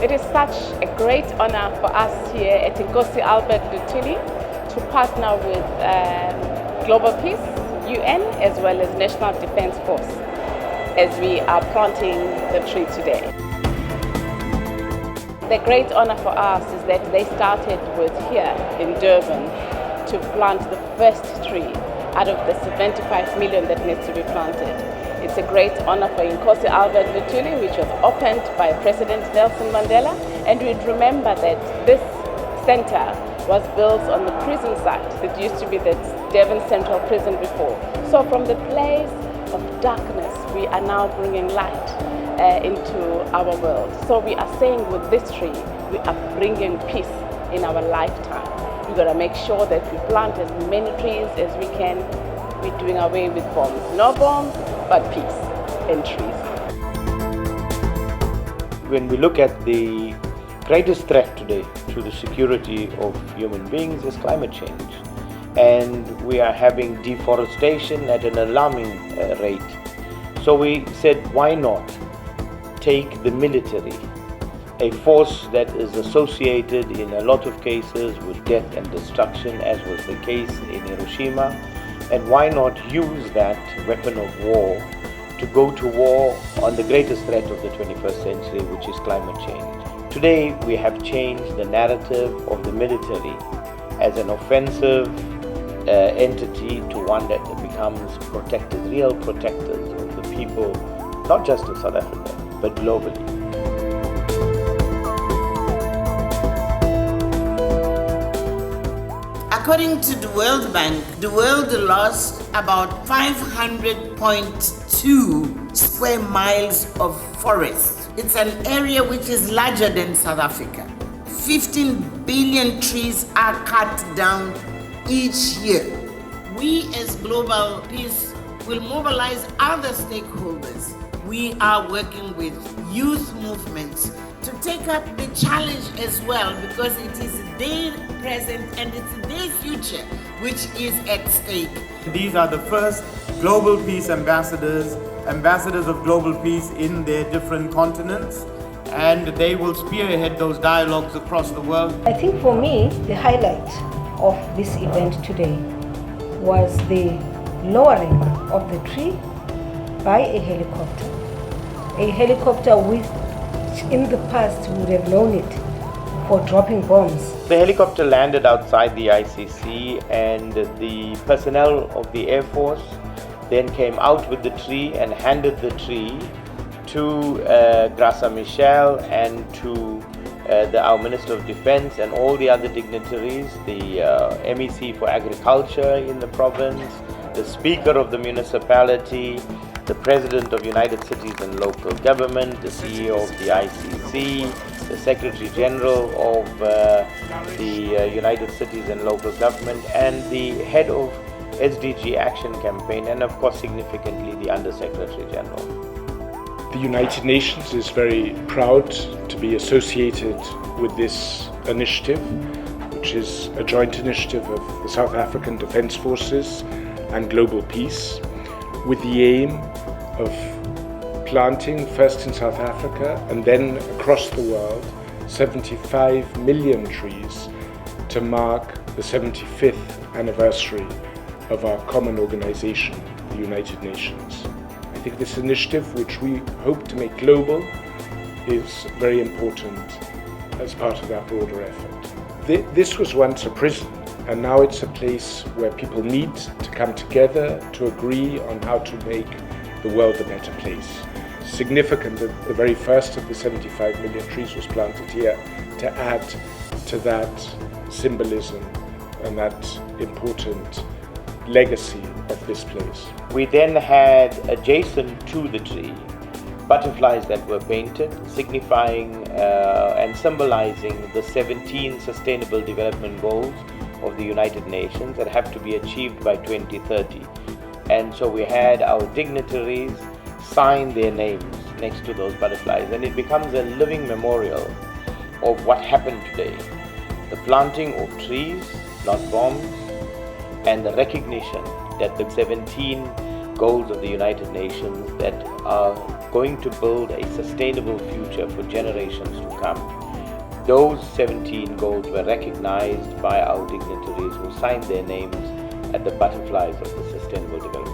It is such a great honor for us here at Nkosi Albert Luthuli to partner with Global Peace, UN, as well as National Defence Force as we are planting the tree today. The great honor for us is that they started with here in Durban to plant the first tree out of the 75 million that needs to be planted. It's a great honor for Nkosi Albert Luthuli, which was opened by President Nelson Mandela, and we'd remember that this center was built on the prison site that used to be the Durban Central Prison before. So from the place of darkness, we are now bringing light into our world. So we are saying with this tree, we are bringing peace in our lifetime. We've got to make sure that we plant as many trees as we can. We're doing away with bombs. No bombs, but peace and trees. When we look at the greatest threat today to the security of human beings is climate change. And we are having deforestation at an alarming rate. So we said, why not take the military, a force that is associated in a lot of cases with death and destruction, as was the case in Hiroshima, and why not use that weapon of war to go to war on the greatest threat of the 21st century, which is climate change. Today we have changed the narrative of the military as an offensive entity to one that becomes protectors, real protectors of the people, not just of South Africa, but globally. According to the World Bank, the world lost about 500.2 square miles of forest. It's an area which is larger than South Africa. 15 billion trees are cut down each year. We as Global Peace will mobilize other stakeholders. We are working with youth movements to take up the challenge as well, because it is their present and it's their future which is at stake. These are the first global peace ambassadors of global peace in their different continents, and they will spearhead those dialogues across the world. I think for me, the highlight of this event today was the lowering of the tree by a helicopter which in the past we would have known it for dropping bombs. The helicopter landed outside the ICC, and the personnel of the Air Force then came out with the tree and handed the tree to Grasa Michel and to our Minister of Defence and all the other dignitaries, the MEC for Agriculture in the province, the Speaker of the municipality, the President of United Cities and Local Government, the CEO of the ICC, the Secretary General of the United Cities and Local Government, and the head of SDG Action Campaign, and of course significantly the Under-Secretary General. The United Nations is very proud to be associated with this initiative, which is a joint initiative of the South African Defence Forces and Global Peace, with the aim of planting, first in South Africa and then across the world, 75 million trees to mark the 75th anniversary of our common organization, the United Nations. I think this initiative, which we hope to make global, is very important as part of that broader effort. This was once a prison, and now it's a place where people meet to come together to agree on how to make the world a better place. Significant that the very first of the 75 million trees was planted here to add to that symbolism and that important legacy of this place. We then had, adjacent to the tree, butterflies that were painted, signifying and symbolizing the 17 Sustainable Development Goals of the United Nations that have to be achieved by 2030. And so we had our dignitaries sign their names next to those butterflies, and it becomes a living memorial of what happened today. The planting of trees, not bombs, and the recognition that the 17 goals of the United Nations that are going to build a sustainable future for generations to come. Those 17 goals were recognized by our dignitaries who signed their names at the butterflies of the Sustainable Development